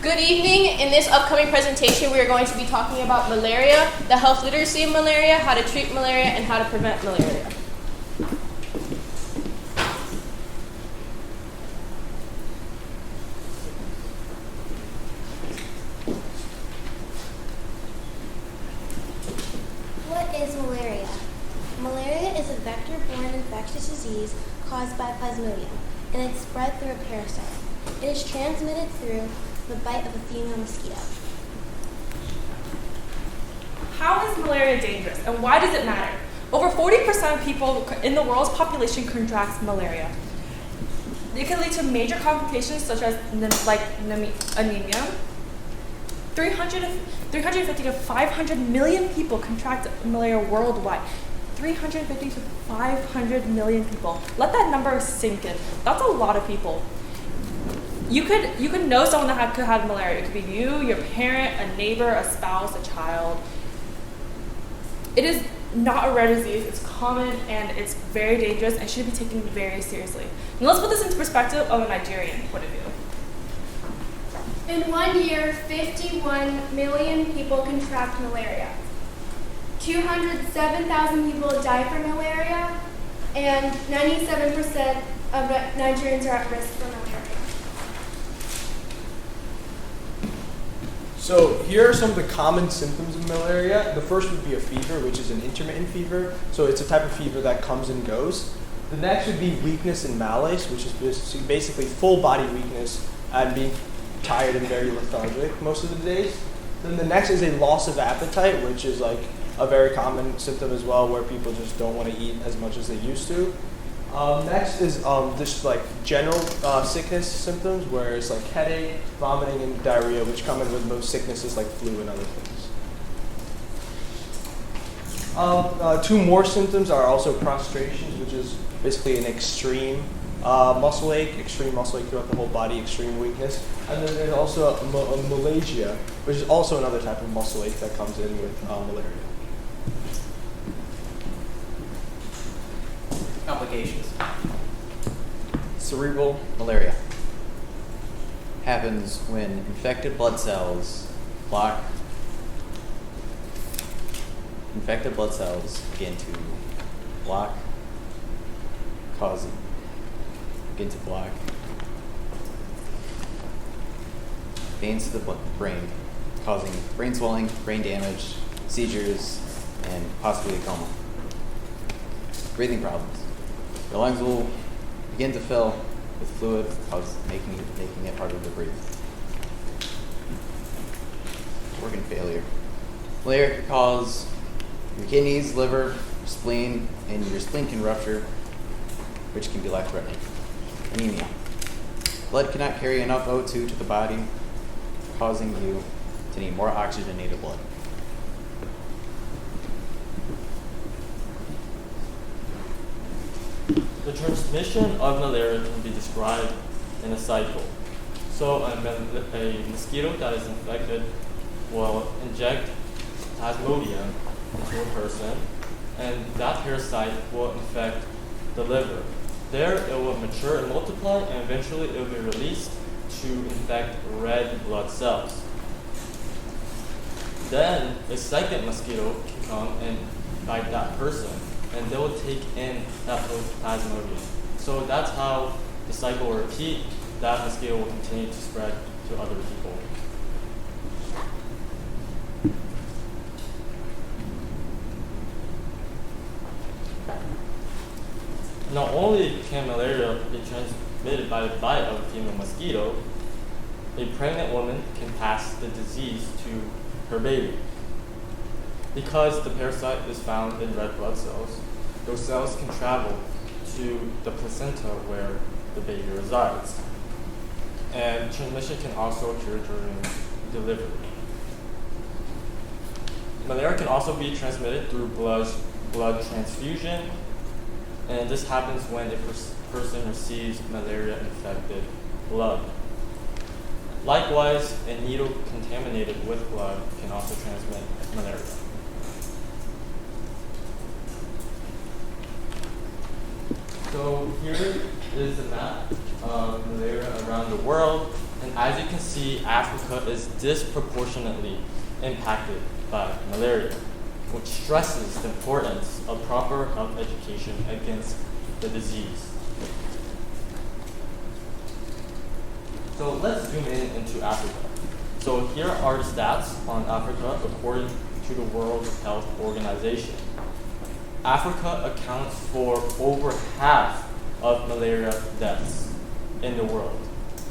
Good evening. In this upcoming presentation, we are going to be talking about malaria, the health literacy of malaria, how to treat malaria, and how to prevent malaria. What is malaria? Malaria is a vector-borne infectious disease caused by Plasmodium, and it's spread through a parasite. It is transmitted through the bite of a female mosquito. How is malaria dangerous, and why does it matter? Over 40% of people in the world's population contracts malaria. It can lead to major complications such as anemia. 350 to 500 million people contract malaria worldwide. 350 to 500 million people. Let that number sink in. That's a lot of people. You could know someone that could have malaria. It could be you, your parent, a neighbor, a spouse, a child. It is not a rare disease. It's common and it's very dangerous and should be taken very seriously. And let's put this into perspective of a Nigerian point of view. In 1 year, 51 million people contract malaria. 207,000 people die from malaria, and 97% of Nigerians are at risk for malaria. So here are some of the common symptoms of malaria. The first would be a fever, which is an intermittent fever. So it's a type of fever that comes and goes. The next would be weakness and malaise, which is basically full body weakness and being tired and very lethargic most of the days. Then the next is a loss of appetite, which is like a very common symptom as well, where people just don't want to eat as much as they used to. Next is just like general sickness symptoms, where it's like headache, vomiting, and diarrhea, which come in with most sicknesses like flu and other things. Two more symptoms are also prostrations, which is basically an extreme muscle ache throughout the whole body, extreme weakness. And then there's also a malagia, which is also another type of muscle ache that comes in with malaria. Complications. Cerebral malaria happens when infected blood cells begin to block veins to the brain, causing brain swelling, brain damage, seizures, and possibly a coma. Breathing problems. Your lungs will begin to fill with fluid, making it harder to breathe. Organ failure. Malaria can cause your kidneys, liver, spleen, and your spleen can rupture, which can be life-threatening. Anemia. Blood cannot carry enough O2 to the body, causing you to need more oxygenated blood. The transmission of malaria can be described in a cycle. So a mosquito that is infected will inject Plasmodium into a person, and that parasite will infect the liver. There it will mature and multiply, and eventually it will be released to infect red blood cells. Then a second mosquito can come and bite that person, and they will take in that Plasmodium. So that's how the cycle will repeat. That mosquito will continue to spread to other people. Not only can malaria be transmitted by the bite of a female mosquito, a pregnant woman can pass the disease to her baby. Because the parasite is found in red blood cells, those cells can travel to the placenta where the baby resides. And transmission can also occur during delivery. Malaria can also be transmitted through blood transfusion, and this happens when a person receives malaria-infected blood. Likewise, a needle contaminated with blood can also transmit malaria. So here is a map of malaria around the world. And as you can see, Africa is disproportionately impacted by malaria, which stresses the importance of proper health education against the disease. So let's zoom in into Africa. So here are the stats on Africa according to the World Health Organization. Africa accounts for over half of malaria deaths in the world,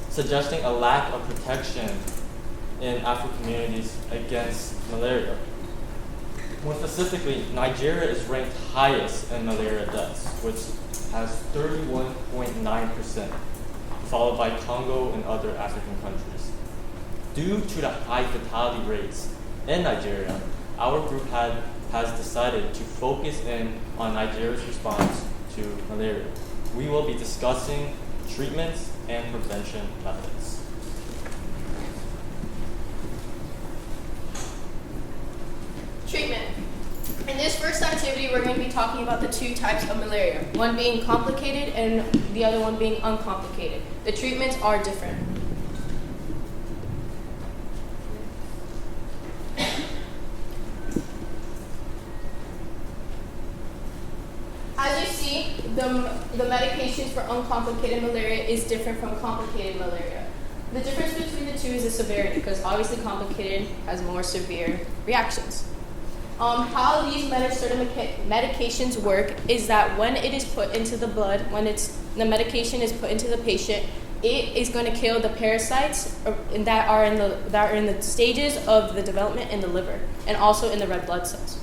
suggesting a lack of protection in African communities against malaria. More specifically, Nigeria is ranked highest in malaria deaths, which has 31.9%, followed by Congo and other African countries. Due to the high fatality rates in Nigeria, our group has decided to focus in on Nigeria's response to malaria. We will be discussing treatments and prevention methods. Treatment. In this first activity, we're going to be talking about the two types of malaria, one being complicated and the other one being uncomplicated. The treatments are different. As you see, the medications for uncomplicated malaria is different from complicated malaria. The difference between the two is the severity, because obviously complicated has more severe reactions. How these medications work is that when it is put into the blood, when the medication is put into the patient, it is going to kill the parasites that are in the stages of the development in the liver and also in the red blood cells.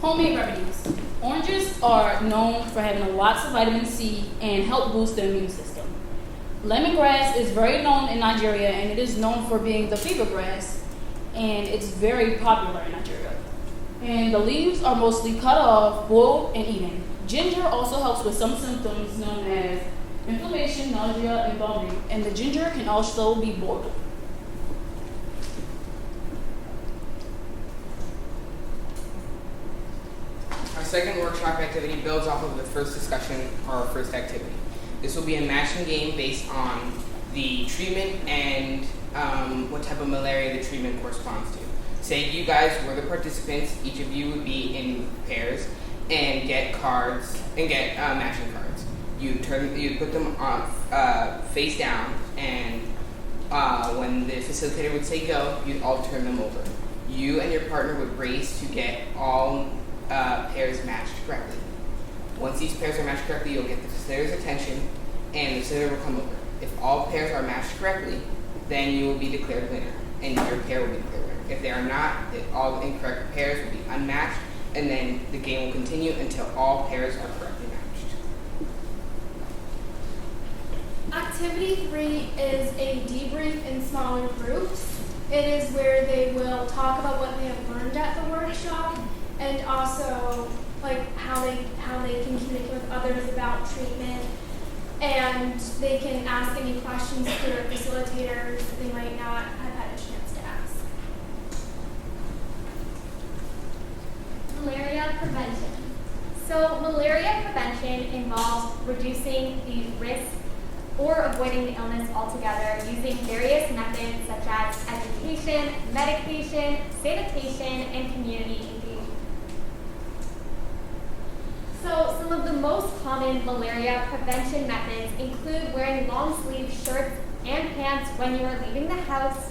Homemade remedies. Oranges are known for having lots of vitamin C and help boost the immune system. Lemongrass is very known in Nigeria, and it is known for being the fever grass, and it's very popular in Nigeria. And the leaves are mostly cut off, boiled, and eaten. Ginger also helps with some symptoms known as inflammation, nausea, and vomiting, and the ginger can also be boiled. Our second workshop activity builds off of the first discussion or our first activity. This will be a matching game based on the treatment and what type of malaria the treatment corresponds to. Say you guys were the participants, each of you would be in pairs and get cards and get matching cards. You put them on face down, and when the facilitator would say go, you'd all turn them over. You and your partner would race to get all pairs matched correctly. Once these pairs are matched correctly, you'll get the facilitator's attention, and the facilitator will come over. If all pairs are matched correctly, then you will be declared winner, and your pair will be declared winner. If they are not, all incorrect pairs will be unmatched, and then the game will continue until all pairs are correctly matched. Activity 3 is a debrief in smaller groups. It is where they will talk about what they have learned at the workshop, and also like how they can communicate with others about treatment, and they can ask any questions to their facilitators that they might not have had a chance to ask. Malaria prevention. So malaria prevention involves reducing the risk or avoiding the illness altogether using various methods such as education, medication, sanitation, and community engagement. So some of the most common malaria prevention methods include wearing long-sleeve shirts and pants when you are leaving the house,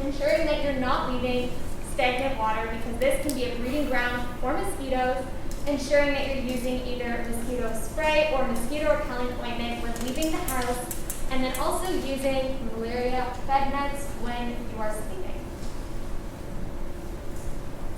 ensuring that you're not leaving stagnant water because this can be a breeding ground for mosquitoes, ensuring that you're using either mosquito spray or mosquito repellent ointment when leaving the house, and then also using malaria bed nets when you are sleeping.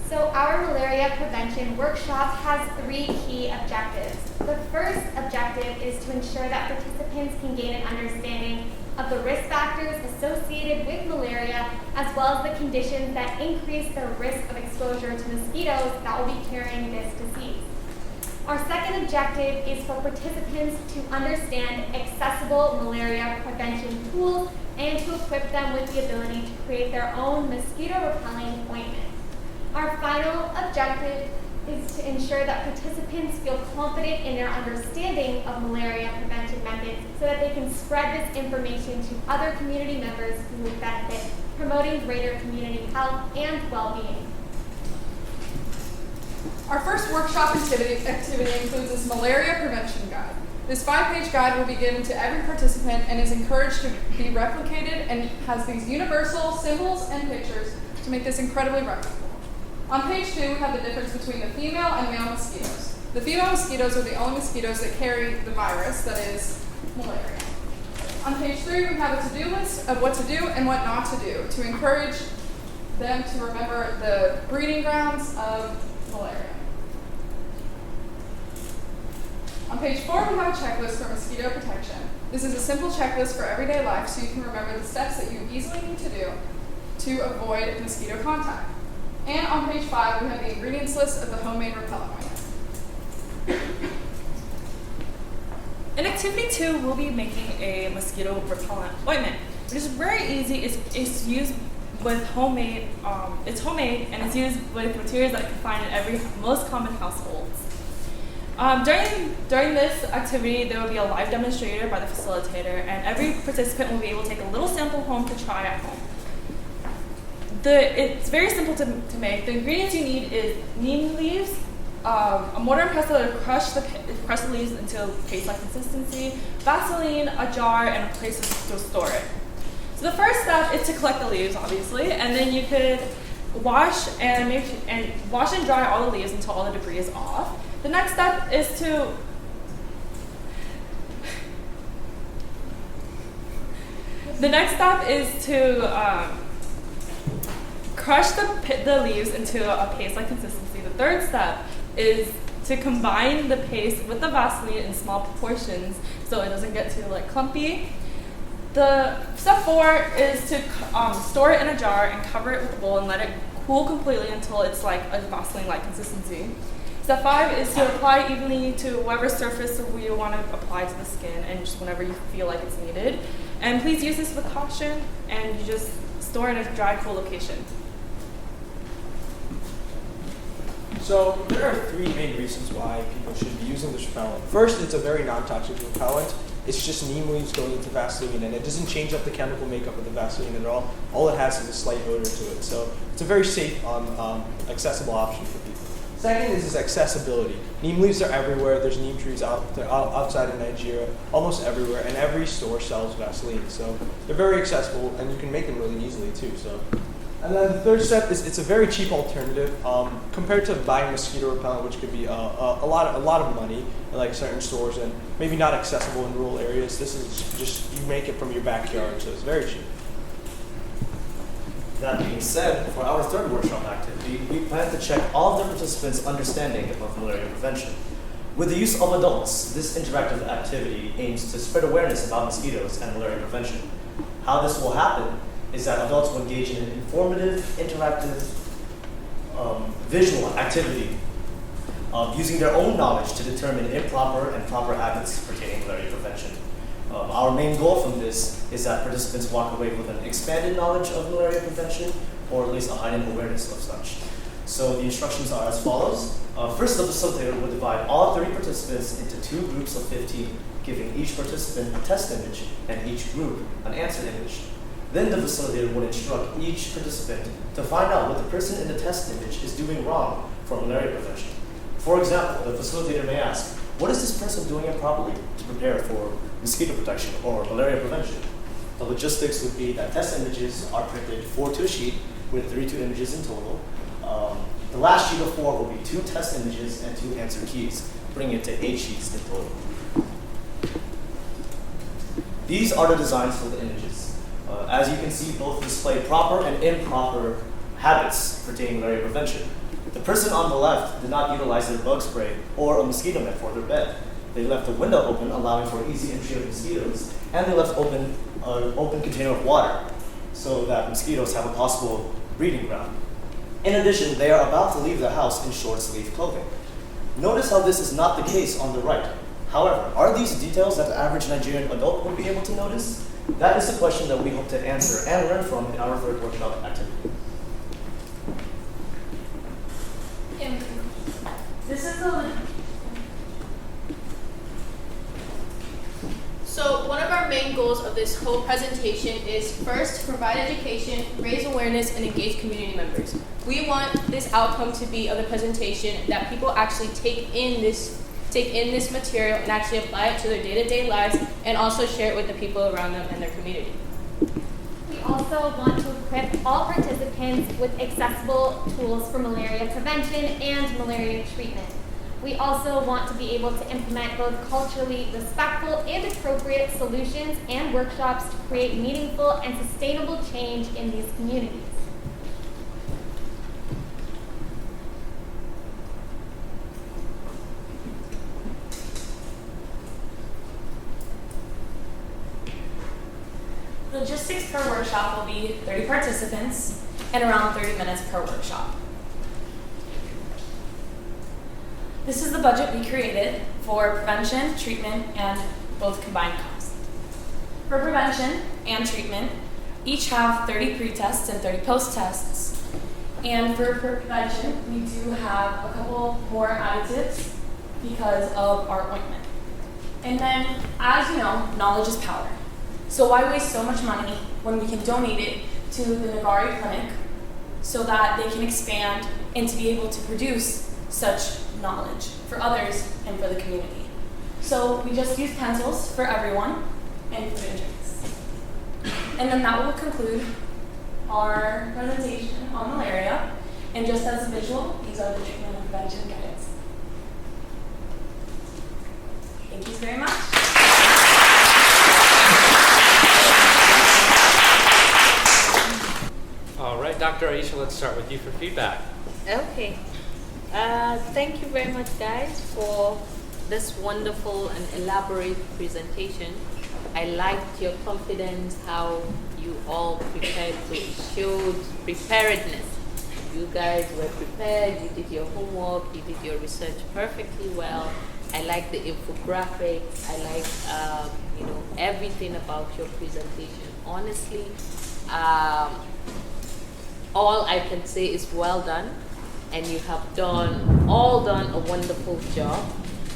So our malaria prevention workshop has 3 key objectives. The first objective is to ensure that participants can gain an understanding of the risk factors associated with malaria, as well as the conditions that increase the risk of exposure to mosquitoes that will be carrying this disease. Our second objective is for participants to understand accessible malaria prevention tools and to equip them with the ability to create their own mosquito repelling ointment. Our final objective is to ensure that participants feel confident in their understanding of malaria prevention methods so that they can spread this information to other community members who would benefit, promoting greater community health and well-being. Our first workshop activity includes this Malaria Prevention Guide. This 5-page guide will be given to every participant and is encouraged to be replicated and has these universal symbols and pictures to make this incredibly replicable. On page 2, we have the difference between the female and male mosquitoes. The female mosquitoes are the only mosquitoes that carry the virus, that is, malaria. On page 3, we have a to-do list of what to do and what not to do to encourage them to remember the breeding grounds of malaria. On page 4, we have a checklist for mosquito protection. This is a simple checklist for everyday life so you can remember the steps that you easily need to do to avoid mosquito contact. And on page 5, we have the ingredients list of the homemade repellent ointment. In activity 2, we'll be making a mosquito repellent ointment, which is very easy. It's used with homemade. It's homemade and it's used with materials that you can find in most common households. During this activity, there will be a live demonstrator by the facilitator, and every participant will be able to take a little sample home to try at home. It's very simple to make. The ingredients you need is neem leaves, a mortar and pestle to crush the leaves into paste-like consistency, Vaseline, a jar, and a place to store it. So the first step is to collect the leaves, obviously, and then you could wash and dry all the leaves until all the debris is off. The next step is to crush the leaves into a paste-like consistency. The third step is to combine the paste with the Vaseline in small proportions so it doesn't get too clumpy. The step 4 is to store it in a jar and cover it with a bowl and let it cool completely until it's like a Vaseline-like consistency. Step 5 is to apply evenly to whatever surface you want to apply to the skin and just whenever you feel like it's needed. And please use this with caution and you just store it in a dry, cool location. So there are 3 main reasons why people should be using this repellent. First, it's a very non-toxic repellent. It's just neem leaves going into Vaseline, and it doesn't change up the chemical makeup of the Vaseline at all. All it has is a slight odor to it. So it's a very safe, accessible option for people. Second is its accessibility. Neem leaves are everywhere. There's neem trees outside of Nigeria, almost everywhere, and every store sells Vaseline. So they're very accessible, and you can make them really easily too. And then the third step is it's a very cheap alternative compared to buying mosquito repellent, which could be a lot of money in like certain stores and maybe not accessible in rural areas. This is just you make it from your backyard, so it's very cheap. That being said, for our third workshop activity, we plan to check all of the participants' understanding of malaria prevention. With the use of adults, this interactive activity aims to spread awareness about mosquitoes and malaria prevention. How this will happen is that adults will engage in an informative, interactive, visual activity using their own knowledge to determine improper and proper habits pertaining to malaria prevention. Our main goal from this is that participants walk away with an expanded knowledge of malaria prevention, or at least a heightened awareness of such. So the instructions are as follows. First, the facilitator will divide all 30 participants into 2 groups of 15, giving each participant a test image and each group an answer image. Then the facilitator would instruct each participant to find out what the person in the test image is doing wrong for malaria prevention. For example, the facilitator may ask, what is this person doing improperly to prepare for mosquito protection or malaria prevention? The logistics would be that test images are printed 4 to a sheet with 32 images in total. The last sheet of 4 will be 2 test images and 2 answer keys, bringing it to 8 sheets in total. These are the designs for the images. As you can see, both display proper and improper habits pertaining to malaria prevention. The person on the left did not utilize their bug spray or a mosquito net for their bed. They left the window open, allowing for easy entry of mosquitoes, and they left open an open container of water so that mosquitoes have a possible breeding ground. In addition, they are about to leave the house in short-sleeve clothing. Notice how this is not the case on the right. However, are these details that the average Nigerian adult would be able to notice? That is the question that we hope to answer and learn from in our third workshop activity. This is the So one of our main goals of this whole presentation is first to provide education, raise awareness, and engage community members. We want this outcome to be of the presentation that people actually take in this material and actually apply it to their day-to-day lives and also share it with the people around them and their community. We also want to equip all participants with accessible tools for malaria prevention and malaria treatment. We also want to be able to implement both culturally respectful and appropriate solutions and workshops to create meaningful and sustainable change in these communities. logistics per workshop will be 30 participants and around 30 minutes per workshop. This is the budget we created for prevention, treatment, and both combined costs. For prevention and treatment, each have 30 pre-tests and 30 post-tests. And for prevention, we do have a couple more additives because of our ointment. And then, as you know, knowledge is power. So why waste so much money when we can donate it to the Nagari Clinic so that they can expand and to be able to produce such knowledge for others and for the community. So we just use pencils for everyone and food and drinks. And then that will conclude our presentation on malaria. And just as a visual, these are the treatment and prevention guides. Thank you very much. All right, Dr. Aisha, let's start with you for feedback. Okay. Thank you very much, guys, for this wonderful and elaborate presentation. I liked your confidence, how you all prepared, so it showed preparedness. You guys were prepared, you did your homework, you did your research perfectly well. I like the infographics, I like everything about your presentation. Honestly, all I can say is well done, and you have done a wonderful job.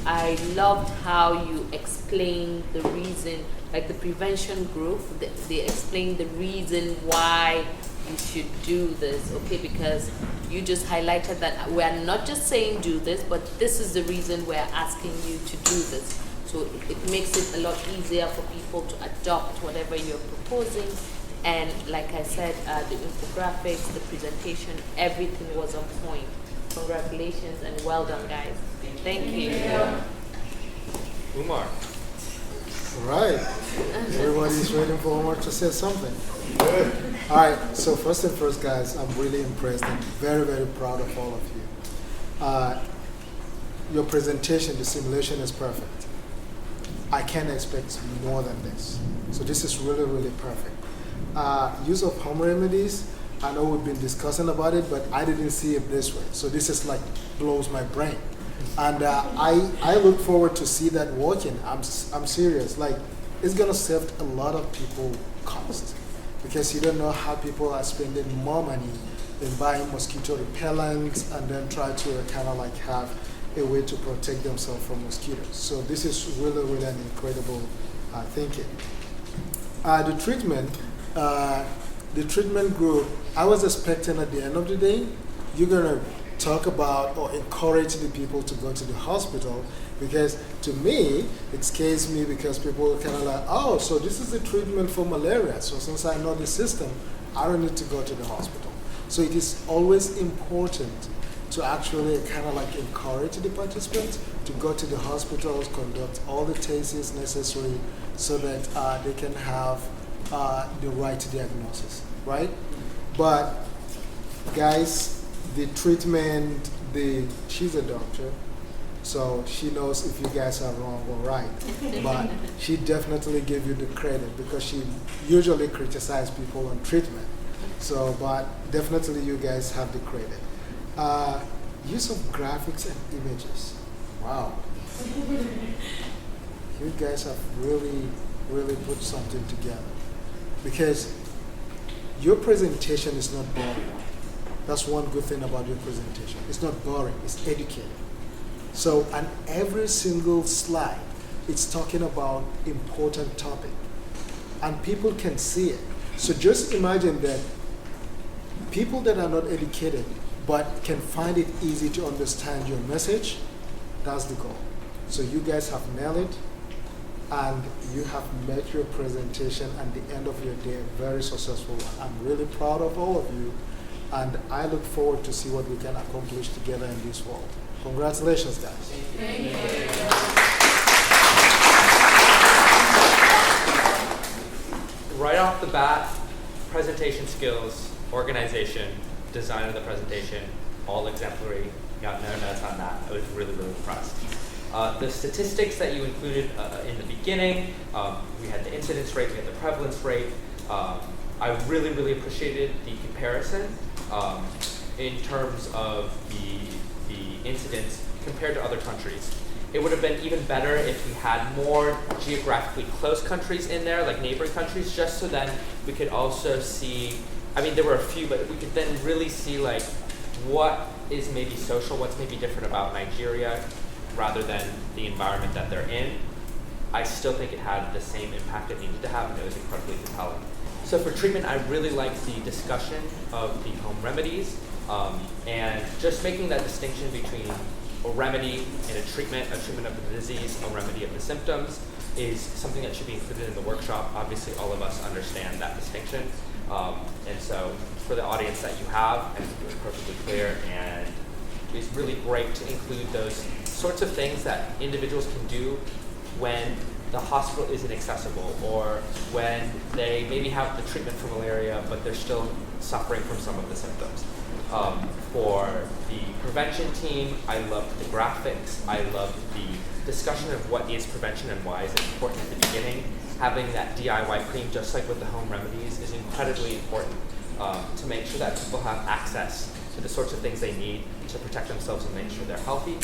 I loved how you explained the reason, like the prevention group, they explained the reason why you should do this, okay? Because you just highlighted that we're not just saying do this, but this is the reason we're asking you to do this. So it makes it a lot easier for people to adopt whatever you're proposing. And like I said, the infographics, the presentation, everything was on point. Congratulations and well done, guys. Thank you. Umar. All right. Everybody's waiting for Omar to say something. All right. So first and first, guys, I'm really impressed and very, very proud of all of you. Your presentation, the simulation is perfect. I can't expect more than this. So this is really, really perfect. Use of home remedies, I know we've been discussing about it, but I didn't see it this way. So this is like blows my brain. And I look forward to see that working. I'm serious. Like, it's going to save a lot of people cost, because you don't know how people are spending more money in buying mosquito repellents and then try to kind of like have a way to protect themselves from mosquitoes. So this is really, really an incredible thinking. The treatment group, I was expecting at the end of the day, you're going to talk about or encourage the people to go to the hospital, because to me, it scares me because people are kind of like, oh, so this is the treatment for malaria. So since I know the system, I don't need to go to the hospital. So it is always important to actually kind of like encourage the participants to go to the hospitals, conduct all the tests necessary so that they can have the right diagnosis, right? But guys, the treatment, she's a doctor, so she knows if you guys are wrong or right. But she definitely gave you the credit because she usually criticizes people on treatment. So, but definitely you guys have the credit. Use of graphics and images. Wow. You guys have really, really put something together. Because your presentation is not boring. That's one good thing about your presentation. It's not boring, it's educated. So, and every single slide, it's talking about important topic, and people can see it. So just imagine that people that are not educated but can find it easy to understand your message. That's the goal. So you guys have nailed it, and you have met your presentation at the end of your day very successful. I'm really proud of all of you, and I look forward to see what we can accomplish together in this world. Congratulations, guys. Thank you. Right off the bat, presentation skills, organization, design of the presentation, all exemplary. Got no notes on that. I was really, really impressed. The statistics that you included in the beginning, we had the incidence rate, we had the prevalence rate. I really, really appreciated the comparison in terms of the incidence compared to other countries. It would have been even better if we had more geographically close countries in there, like neighboring countries, just so then we could also see, I mean, there were a few, but we could then really see like what is maybe social, what's maybe different about Nigeria rather than the environment that they're in. I still think it had the same impact it needed to have, and it was incredibly compelling. So for treatment, I really liked the discussion of the home remedies, and just making that distinction between a remedy and a treatment of the disease, a remedy of the symptoms, is something that should be included in the workshop. Obviously, all of us understand that distinction. And so for the audience that you have, I think it was perfectly clear, and it's really great to include those sorts of things that individuals can do when the hospital isn't accessible, or when they maybe have the treatment for malaria, but they're still suffering from some of the symptoms. For the prevention team, I loved the graphics. I loved the discussion of what is prevention and why is it important at the beginning. Having that DIY cream, just like with the home remedies, is incredibly important to make sure that people have access to the sorts of things they need to protect themselves and make sure they're healthy.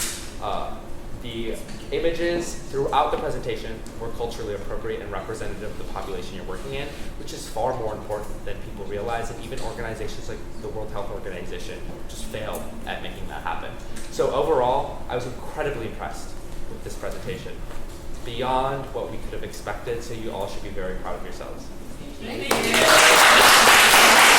The images throughout the presentation were culturally appropriate and representative of the population you're working in, which is far more important than people realize, and even organizations like the World Health Organization just failed at making that happen. So overall, I was incredibly impressed with this presentation, beyond what we could have expected, so you all should be very proud of yourselves. Thank you.